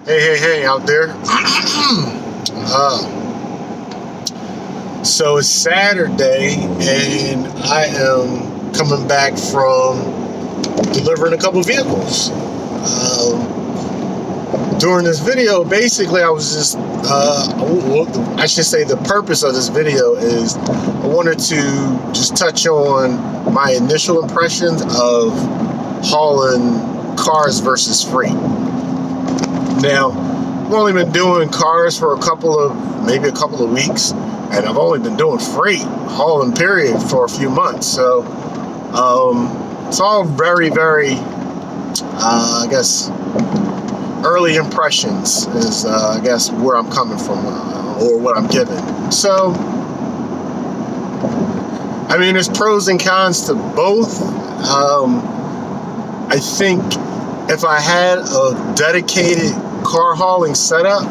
Hey out there. So it's Saturday and I am coming back from delivering a couple vehicles. During this video, basically I was just, I should say the purpose of this video is I wanted to just touch on my initial impressions of hauling cars versus freight. Now, I've only been doing cars for maybe a couple of weeks, and I've only been doing freight hauling period for a few months. So it's all very, I guess, early impressions is, I guess, where I'm coming from or what I'm given. So, I mean, there's pros and cons to both. I think if I had a dedicated car hauling setup,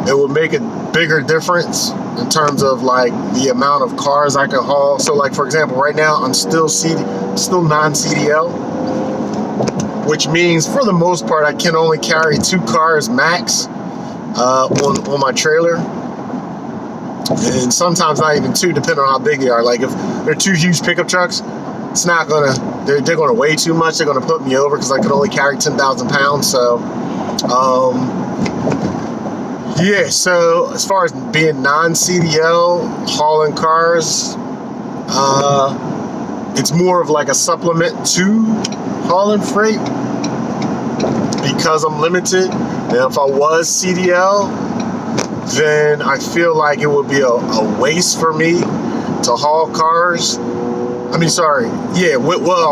it would make a bigger difference in terms of like the amount of cars I can haul. So like, for example, right now I'm still non-CDL, which means for the most part I can only carry 2 cars max on my trailer, and sometimes not even 2, depending on how big they are. Like if they're 2 huge pickup trucks, it's not gonna, they're gonna weigh too much. They're gonna put me over because I can only carry 10,000 pounds. So yeah, so as far as being non-CDL hauling cars, it's more of like a supplement to hauling freight because I'm limited. And if I was CDL, then I feel like it would be a waste for me to haul cars. A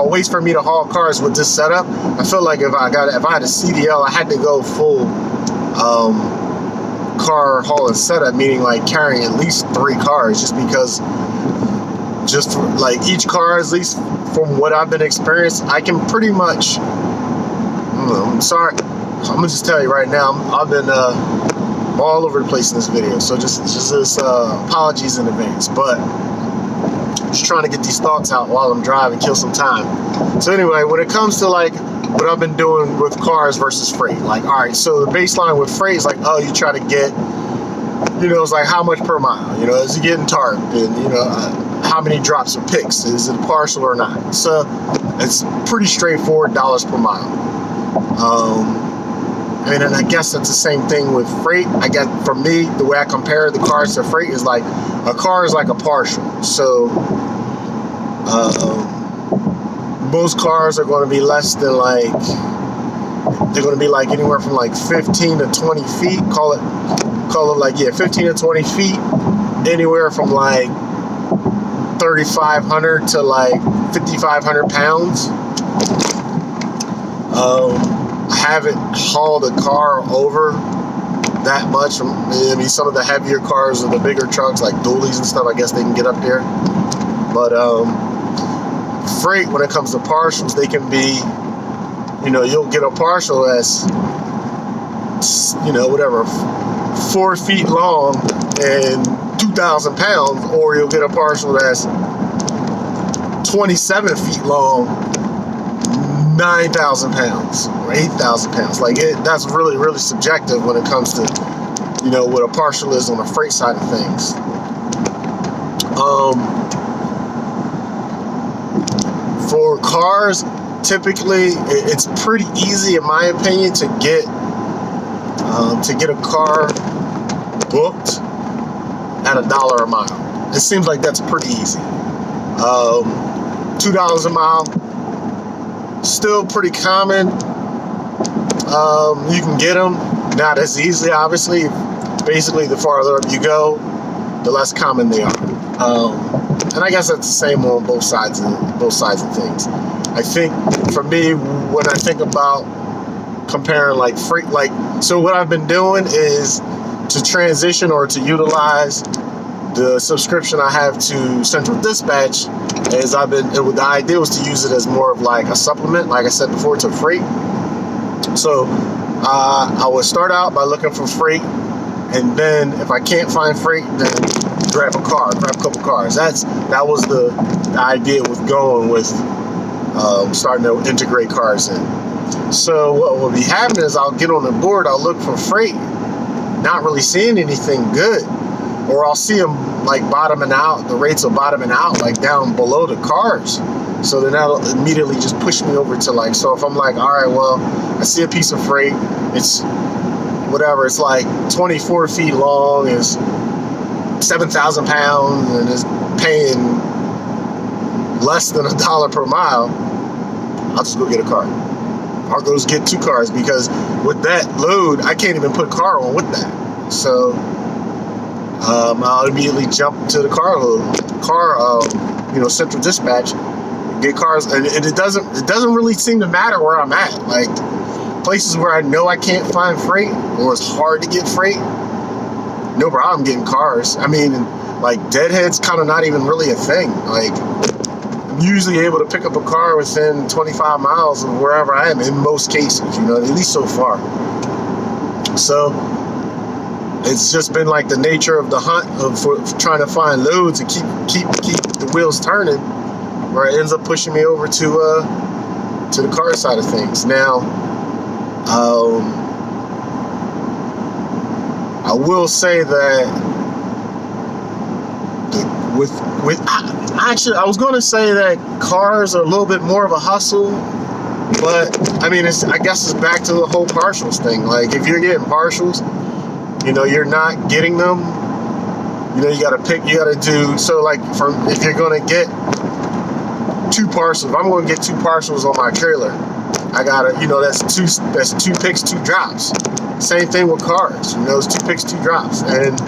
waste for me to haul cars with this setup. I feel like if I had a CDL, I had to go full car hauling setup, meaning like carrying at least 3 cars, just because, like each car, at least from what I've been experienced, I can pretty much. I'm sorry, I'm gonna just tell you right now, I've been all over the place in this video, so just apologies in advance, but just trying to get these thoughts out while I'm driving, kill some time. So anyway, when it comes to like what I've been doing with cars versus freight, like, all right, so the baseline with freight is like, oh, you try to get, it's like how much per mile, is it getting tarped, and how many drops of picks, is it partial or not? So it's pretty straightforward, dollars per mile. And I guess that's the same thing with freight. I guess for me, the way I compare the cars to freight is like a car is like a partial. So most cars are going to be less than they're going to be like anywhere from like 15 to 20 feet. Call it like, 15 to 20 feet. Anywhere from like 3,500 to like 5,500 pounds. I haven't hauled a car over that much. I mean, some of the heavier cars or the bigger trucks like dualies and stuff, I guess they can get up there. But freight, when it comes to partials, they can be, you'll get a partial that's, 4 feet long and 2,000 pounds, or you'll get a partial that's 27 feet long, 9,000 pounds or 8,000 pounds. Like that's really, really subjective when it comes to, what a partial is on the freight side of things. For cars, typically it's pretty easy, in my opinion, to get a car booked at $1 a mile. It seems like that's pretty easy. $2 a mile, still pretty common. You can get them, not as easily, obviously. Basically, the farther up you go, the less common they are. And I guess that's the same on both sides of things. I think for me, when I think about comparing like freight, so what I've been doing is to transition or to utilize the subscription I have to Central Dispatch. The idea was to use it as more of like a supplement, like I said before, to freight. So I would start out by looking for freight, and then if I can't find freight, then grab a couple cars. That was the idea with going with starting to integrate cars in. So what will be happening is I'll get on the board, I'll look for freight, not really seeing anything good, or I'll see them like bottoming out. The rates are bottoming out like down below the cars. So then that'll immediately just push me over to like, so if I'm like, all right, well, I see a piece of freight, it's whatever, it's like 24 feet long, it's 7,000 pounds, and it's paying less than $1 per mile, I'll just go get a car. I'll go get 2 cars, because with that load, I can't even put a car on with that. So I'll immediately jump to the central dispatch, get cars, and it doesn't really seem to matter where I'm at. Like places where I know I can't find freight or it's hard to get freight, no problem getting cars. I mean, like deadhead's kind of not even really a thing. Like I'm usually able to pick up a car within 25 miles of wherever I am in most cases, at least so far. So it's just been like the nature of the hunt for trying to find loads and keep the wheels turning, where it ends up pushing me over to the car side of things. Now, I will say that I was going to say that cars are a little bit more of a hustle, but I mean, I guess it's back to the whole partials thing. Like if you're getting partials, you're not getting them. You got to pick. You got to do so. Like if you're going to get 2 parcels, if I'm going to get 2 parcels on my trailer, I gotta, that's 2 picks, 2 drops. Same thing with cars, it's 2 picks, 2 drops. And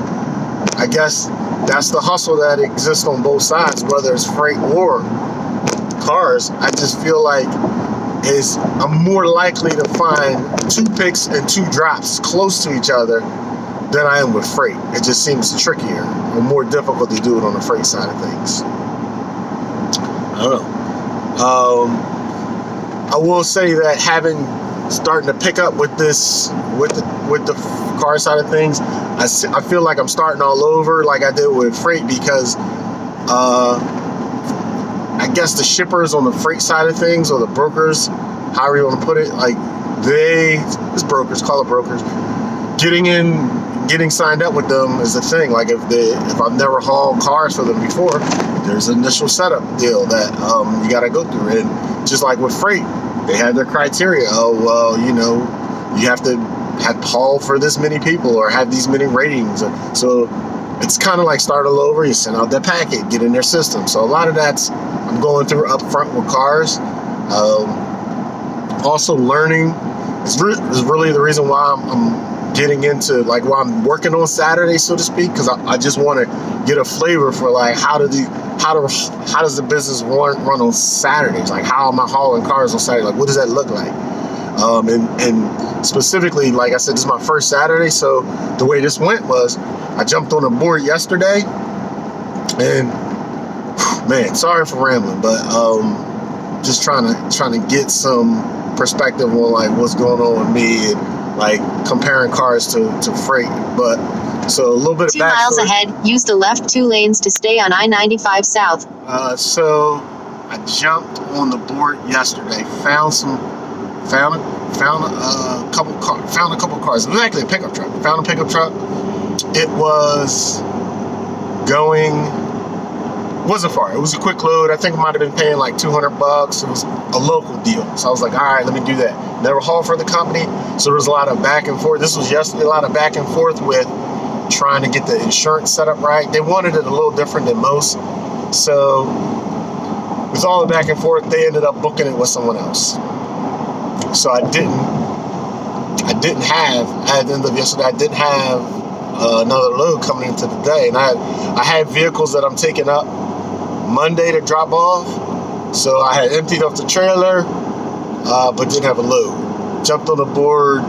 I guess that's the hustle that exists on both sides, whether it's freight or cars. I just feel like I'm more likely to find 2 picks and 2 drops close to each other than I am with freight. It just seems trickier or more difficult to do it on the freight side of things. I don't know. I will say that starting to pick up with this, with the car side of things, I feel like I'm starting all over like I did with freight, because I guess the shippers on the freight side of things, or the brokers, however you want to put it, like it's brokers, call it brokers, getting signed up with them is the thing. Like if I've never hauled cars for them before, there's an initial setup deal that you got to go through. And just like with freight, they have their criteria. Oh, well, you have to have haul for this many people or have these many ratings. So it's kind of like start all over. You send out that packet, get in their system. So a lot of that's I'm going through up front with cars. Also learning is really the reason why I'm getting into, like, why I'm working on Saturday, so to speak, because I just want to get a flavor for like how does the business run on Saturdays? Like, how am I hauling cars on Saturday? Like, what does that look like? And specifically, like I said, this is my first Saturday, so the way this went was I jumped on a board yesterday, and man, sorry for rambling, but just trying to get some perspective on like what's going on with me and like comparing cars to freight. But so a little bit of 2 miles ahead, use the left 2 lanes to stay on I-95 South. So I jumped on the board yesterday, found a couple cars. It was actually a pickup truck. Found a pickup truck. It was wasn't far. It was a quick load. I think I might have been paying like $200. It was a local deal. So I was like, all right, let me do that. Never hauled for the company. So there was a lot of back and forth. This was yesterday, a lot of back and forth with trying to get the insurance set up right. They wanted it a little different than most. So with all the back and forth, they ended up booking it with someone else. So at the end of yesterday, I didn't have another load coming into the day. And I had vehicles that I'm taking up Monday to drop off. So I had emptied off the trailer, but didn't have a load. Jumped on the board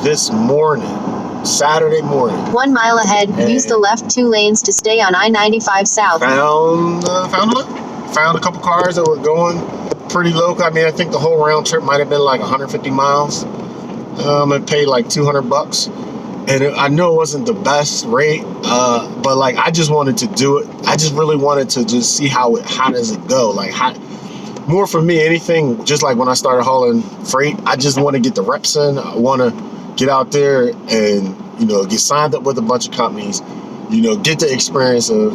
this morning, Saturday morning. 1 mile ahead, use the left 2 lanes to stay on I-95 South. Found a couple cars that were going pretty local. I mean, I think the whole round trip might have been like 150 miles. I paid like $200. And I know it wasn't the best rate, but like I just wanted to do it. I just really wanted to just see how does it go. Like more for me, anything, just like when I started hauling freight, I just want to get the reps in. I want to get out there and, get signed up with a bunch of companies, get the experience of,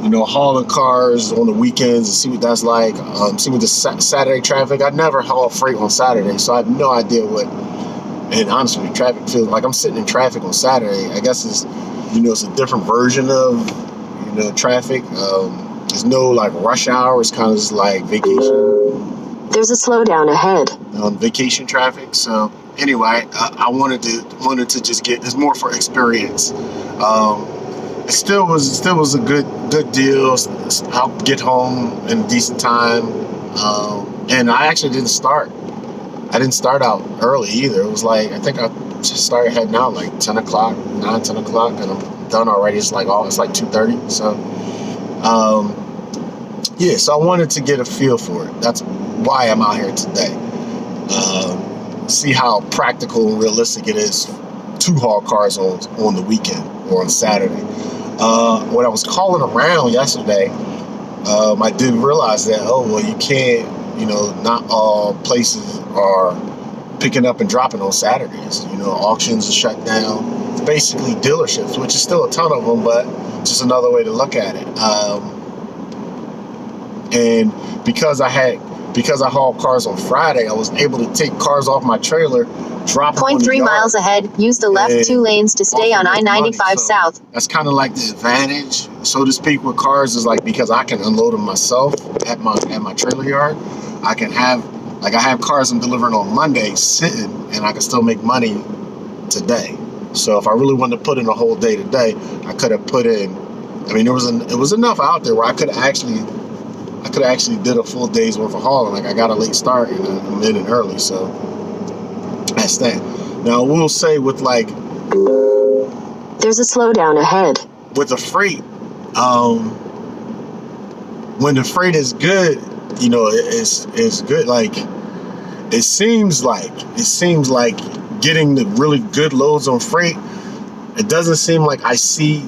hauling cars on the weekends and see what that's like, see what the Saturday traffic. I never haul freight on Saturday, so I have no idea what, and honestly, traffic feels like. I'm sitting in traffic on Saturday. I guess it's, it's a different version of, traffic. There's no like rush hour. It's kind of just like vacation. There's a slowdown ahead. Vacation traffic. So anyway, I wanted to just get. It's more for experience. It still was a good deal. I'll get home in a decent time. And I actually didn't start. I didn't start out early either. It was like, I think I just started heading out like 10 o'clock, 10 o'clock, and I'm done already. It's like 2:30. So, so I wanted to get a feel for it. That's why I'm out here today. See how practical and realistic it is to haul cars on the weekend or on Saturday. When I was calling around yesterday, I did realize that, you can't, not all places are picking up and dropping on Saturdays. Auctions are shut down. It's basically dealerships, which is still a ton of them, but just another way to look at it. And because I hauled cars on Friday, I was able to take cars off my trailer, drop them on the 0.3 yard, miles ahead. Use the left 2 lanes to stay on I-95 South. That's kind of like the advantage, so to speak, with cars, is like, because I can unload them myself at my trailer yard. I have cars I'm delivering on Monday sitting, and I can still make money today. So if I really wanted to put in a whole day today, I could have put in. I mean, it was enough out there where I could have actually did a full day's worth of hauling. Like, I got a late start and I'm in it early, so that's that. Now, I will say with like, there's a slowdown ahead. With the freight, when the freight is good, it's good. Like, it seems like getting the really good loads on freight, it doesn't seem like I see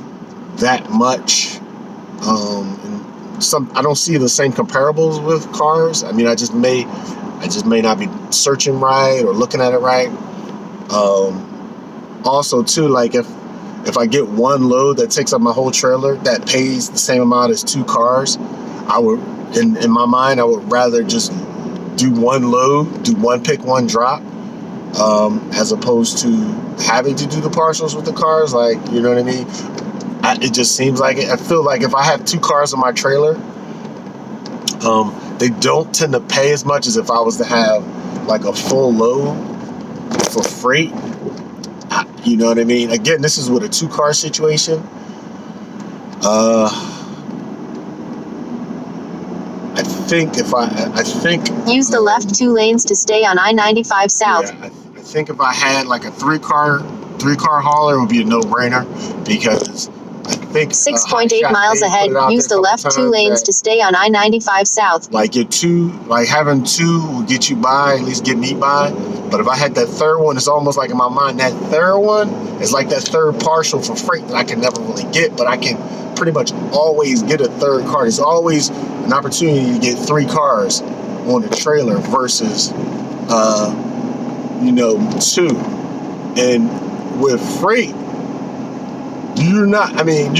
that much. I don't see the same comparables with cars. I mean, I just may not be searching right or looking at it right. Also too, like if I get one load that takes up my whole trailer that pays the same amount as 2 cars, I would, in my mind, I would rather just do one load, do one pick, one drop, as opposed to having to do the partials with the cars. Like, you know what I mean? It just seems like it. I feel like if I have 2 cars on my trailer, they don't tend to pay as much as if I was to have like a full load for freight. You know what I mean? Again, this is with a 2-car situation. I think Use the left 2 lanes to stay on I-95 South. Yeah, I think if I had like a 3-car hauler, it would be a no-brainer, because I think 6.8 miles ahead. Use the left 2 lanes to stay on I-95 South. Like having 2 will get you by, at least get me by. But if I had that third one, it's almost like in my mind, that third one is like that third partial for freight that I can never really get, but I can pretty much always get a third car. There's always an opportunity to get 3 cars on the trailer versus 2. And with freight, you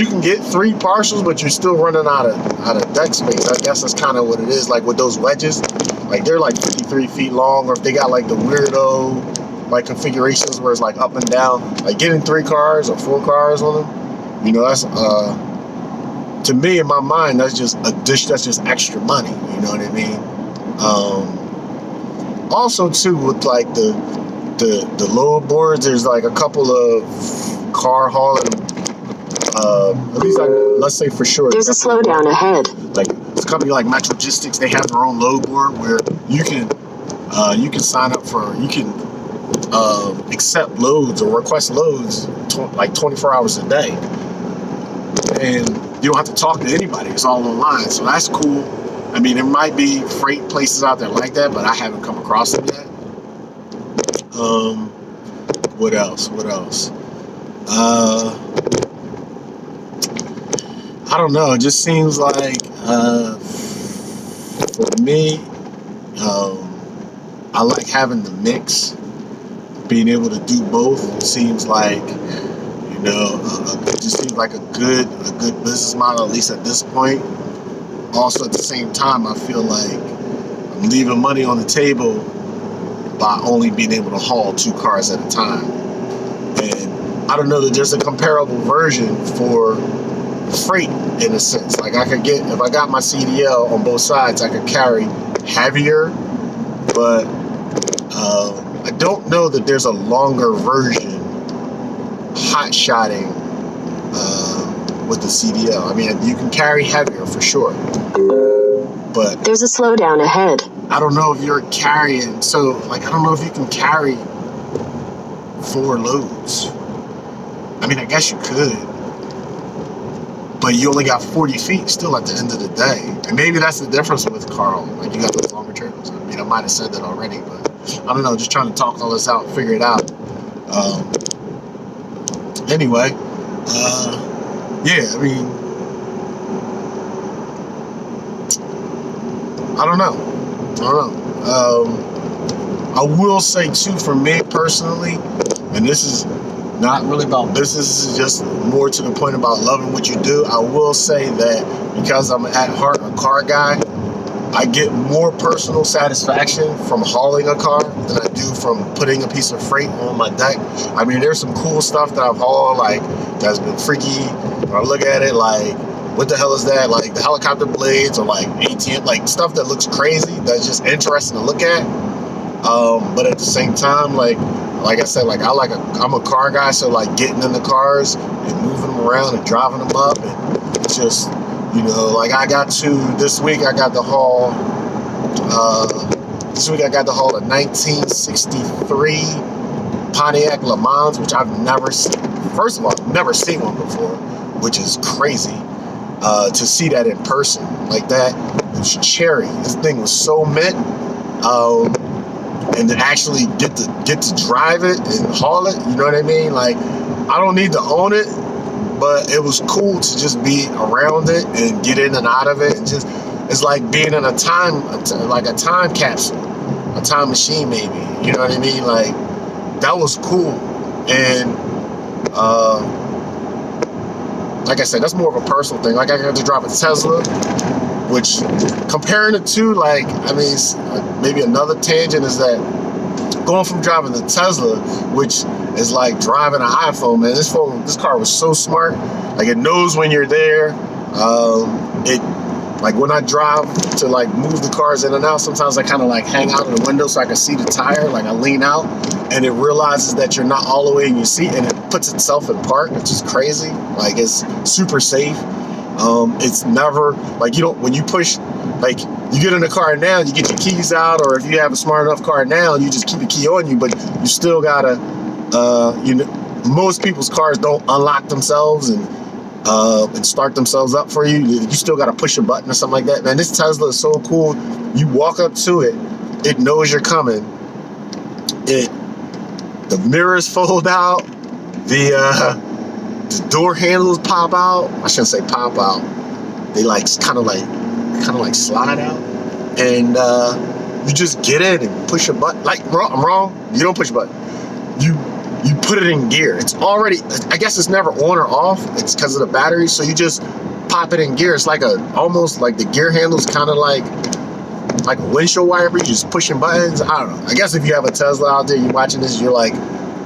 can get 3 partials, but you're still running out of deck space. I guess that's kind of what it is. Like with those wedges, like they're like 53 feet long, or if they got like the weirdo like configurations where it's like up and down, like getting 3 cars or 4 cars on them, that's to me, in my mind, that's just that's just extra money. You know what I mean? Also too, with like the lower boards, there's like a couple of car hauling. At least let's say for sure. There's a slowdown ahead. Like it's a company like Metrogistics, they have their own load board where you can sign up for, you can accept loads or request loads like 24 hours a day, and you don't have to talk to anybody. It's all online, so that's cool. I mean, there might be freight places out there like that, but I haven't come across them yet. What else? I don't know. It just seems like for me, I like having the mix, being able to do both. Seems like, it just seems like a good business model, at least at this point. Also, at the same time, I feel like I'm leaving money on the table by only being able to haul 2 cars at a time. And I don't know that there's a comparable version for freight in a sense. Like I could get, if I got my CDL on both sides, I could carry heavier, but I don't know that there's a longer version hot-shotting with the CDL. I mean, you can carry heavier for sure, but there's a slowdown ahead. I don't know if you're carrying, so like I don't know if you can carry 4 loads. I mean, I guess you could, but you only got 40 feet still at the end of the day. And maybe that's the difference with Carl. Like, you got those longer trailers. I mean, I might have said that already, but I don't know. Just trying to talk all this out, figure it out. Anyway, yeah, I mean, I don't know. I will say, too, for me personally, and this is not really about business, this is just more to the point about loving what you do. I will say that because I'm at heart a car guy, I get more personal satisfaction from hauling a car than I do from putting a piece of freight on my deck. I mean, there's some cool stuff that I've hauled, like, that's been freaky. When I look at it, like, what the hell is that? Like, the helicopter blades or, like, ATM, like, stuff that looks crazy, that's just interesting to look at. But at the same time, like I said, like, I'm a car guy, so, like, getting in the cars and moving them around and driving them up, and it's just, like, this week I got the haul, a 1963 Pontiac Le Mans, which I've never seen. First of all, I've never seen one before, which is crazy, to see that in person. Like that, it was cherry. This thing was so mint. And to actually get to drive it and haul it, you know what I mean? Like, I don't need to own it, but it was cool to just be around it and get in and out of it. And just, it's like being in a time capsule, a time machine maybe, you know what I mean? Like, that was cool. And like I said, that's more of a personal thing. Like, I got to drive a Tesla, which, comparing the two, like, I mean, maybe another tangent is that going from driving the Tesla, which is like driving an iPhone, man, this car was so smart. Like, it knows when you're there. Like, when I drive to, like, move the cars in and out, sometimes I kind of, like, hang out in the window so I can see the tire. Like, I lean out, and it realizes that you're not all the way in your seat, and it puts itself in park, which is crazy. Like, it's super safe. It's never, like, when you push, like, you get in the car now, you get your keys out, or if you have a smart enough car now, you just keep the key on you, but you still gotta, most people's cars don't unlock themselves and start themselves up for you. You still gotta push a button or something like that. Man, this Tesla is so cool. You walk up to it, it knows you're coming. The mirrors fold out, the door handles pop out. I shouldn't say pop out. They kind of like slide out, and you just get in and push a button. Like, I'm wrong. You don't push a button. You put it in gear. It's already, I guess it's never on or off. It's because of the battery. So you just pop it in gear. It's like almost like the gear handle's kind of like a windshield wiper. You're just pushing buttons. I don't know. I guess if you have a Tesla out there, you're watching this, you're like,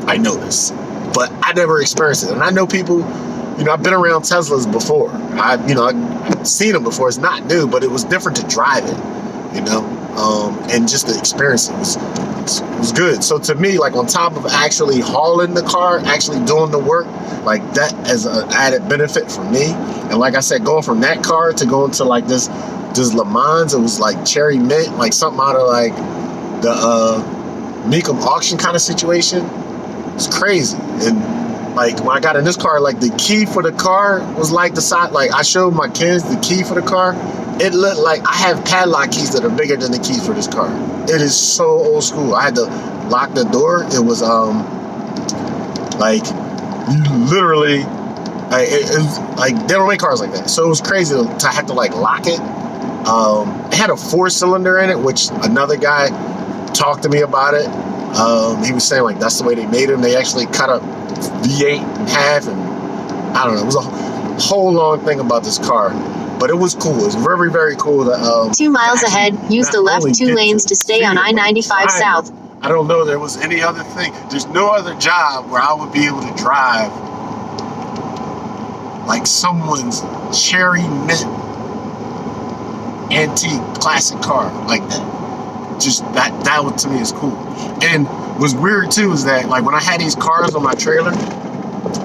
I know this. But I never experienced it. And I know people, I've been around Teslas before. I've seen them before. It's not new, but it was different to drive it, and just the experience was good. So to me, like, on top of actually hauling the car, actually doing the work, like, that as an added benefit for me. And like I said, going from that car to going to, like, this Le Mans, it was like cherry mint, like something out of, like, the Meekum auction kind of situation. It's crazy. And, like, when I got in this car, like, the key for the car was like the side, like, I showed my kids the key for the car. It looked like I have padlock keys that are bigger than the keys for this car. It is so old school. I had to lock the door. It was like, you literally, it was like, they don't make cars like that. So it was crazy to have to, like, lock it. It had a 4-cylinder in it, which another guy talked to me about it. He was saying like that's the way they made them. They actually cut up V8 in half, and I don't know. It was a whole long thing about this car, but it was cool. It was very, very cool. To, 2 miles ahead, use the left 2 lanes to stay on I-95 South. I don't know there was any other thing. There's no other job where I would be able to drive like someone's cherry mint antique classic car like that. Just that to me is cool. And what's weird too is that like when I had these cars on my trailer,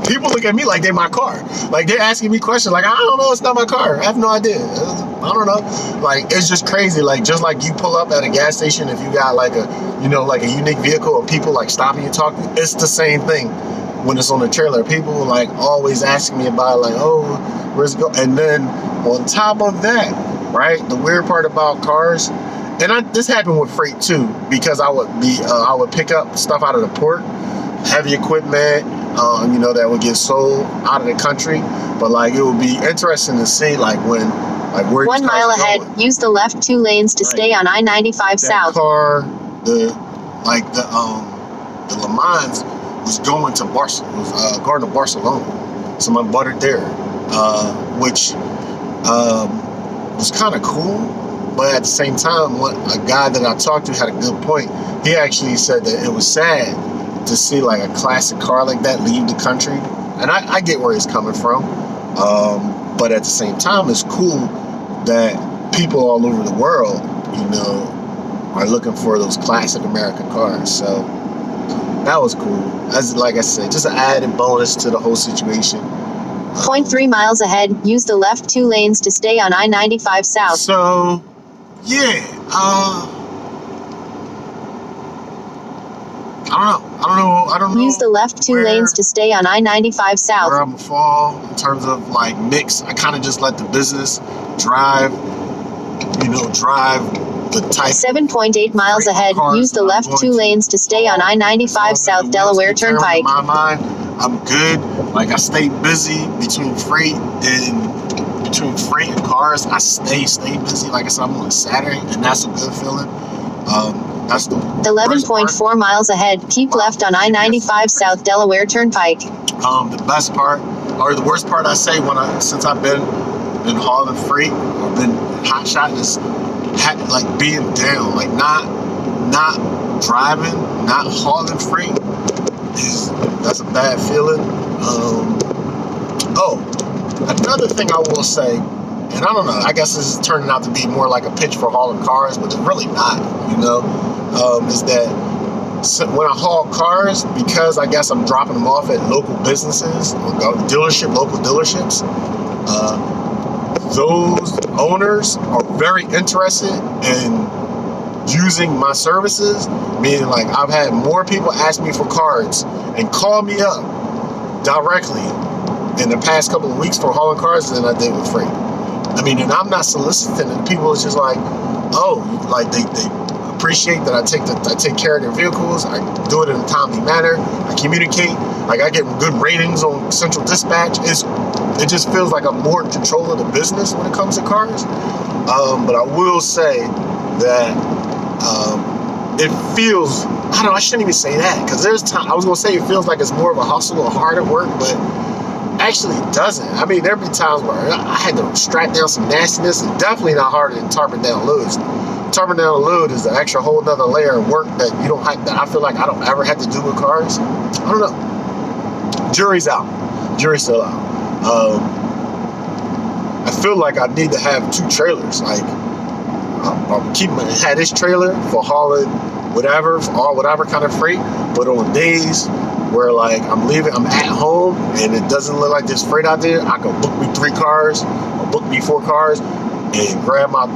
people look at me like they're my car. Like they're asking me questions like, I don't know, it's not my car. I have no idea. I don't know. Like it's just crazy. Like just like you pull up at a gas station if you got like a, you know, like a unique vehicle and people like stopping you talking, it's the same thing when it's on the trailer. People like always asking me about it, like, oh, where's it go? And then on top of that, right, the weird part about cars, and this happened with freight too, because I would pick up stuff out of the port, heavy equipment, you know, that would get sold out of the country. But like it would be interesting to see like when, like where 1 mile ahead, use the left 2 lanes to stay on I-95 South. Car, the Le Mans was going to Barcelona. Was going to Barcelona, so I bought it there, which was kind of cool. But at the same time, a guy that I talked to had a good point. He actually said that it was sad to see like a classic car like that leave the country, and I get where he's coming from. But at the same time, it's cool that people all over the world, you know, are looking for those classic American cars. So that was cool. As like I said, just an added bonus to the whole situation. 0.3 miles ahead, use the left 2 lanes to stay on I-95 South. So, yeah, I don't know. Use the left 2 lanes to stay on I-95 South. Where I'm gonna fall in terms of like mix. I kind of just let the business drive, you know, drive the type. 7.8 miles ahead, use the left 2 lanes to stay on I-95 South Delaware Turnpike. In my mind, I'm good. Like I stay busy between freight and cars. I stay busy. Like I said, I'm on a Saturday, and that's a good feeling. That's the 11.4 miles ahead, keep left on I-95 South Delaware Turnpike. The best part, or the worst part, I say, since I've been hauling freight or been hotshot, is like being down, like not driving, not hauling freight. That's a bad feeling. Another thing I will say, and I don't know, I guess this is turning out to be more like a pitch for hauling cars, but it's really not, you know, is that when I haul cars, because I guess I'm dropping them off at local businesses, local dealerships, those owners are very interested in using my services, meaning like I've had more people ask me for cards and call me up directly in the past couple of weeks for hauling cars than I did with freight. I mean, and I'm not soliciting it. People is just like, oh, like they appreciate that I take care of their vehicles. I do it in a timely manner. I communicate. Like I get good ratings on Central Dispatch. It just feels like I'm more in control of the business when it comes to cars. But I will say that it feels, I shouldn't even say that, because there's time, I was going to say it feels like it's more of a hustle or harder work, but actually it doesn't. I mean, there be times where I had to strap down some nastiness, and definitely not harder than tarping down loads. Tarping down a load is the extra whole nother layer of work that you don't have, that I feel like I don't ever have to do with cars. I don't know. Jury's out. Jury's still out. I feel like I need to have 2 trailers. Like, had this trailer for hauling whatever kind of freight, but on days where like I'm at home and it doesn't look like there's freight out there, I can book me 3 cars or book me 4 cars and grab my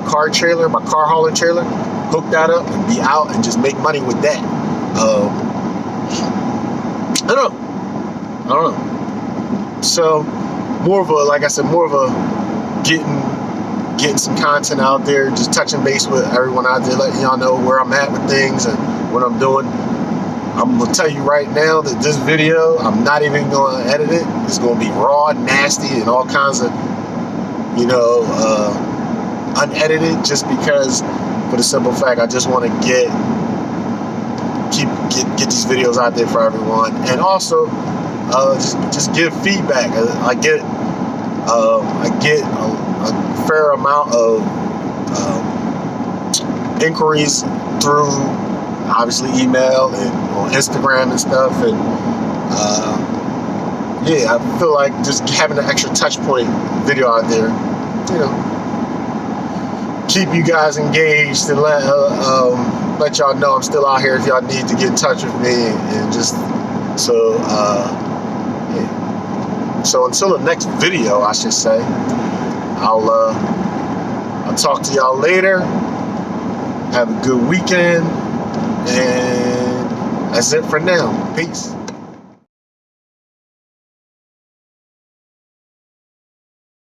car trailer, my car hauling trailer, hook that up and be out and just make money with that. I don't know. So more of a, like I said, more of a getting some content out there, just touching base with everyone out there, letting y'all know where I'm at with things and what I'm doing. I'm gonna tell you right now that this video, I'm not even gonna edit it. It's gonna be raw, nasty, and all kinds of, you know, unedited, just because, for the simple fact, I just want to get these videos out there for everyone, and also just give feedback. I get a fair amount of inquiries through, obviously, email and on Instagram and stuff, and yeah, I feel like just having an extra touch point video out there, keep you guys engaged and let y'all know I'm still out here if y'all need to get in touch with me, and just so yeah. So until the next video, I should say, I'll talk to y'all later. Have a good weekend, and that's it for now. Peace.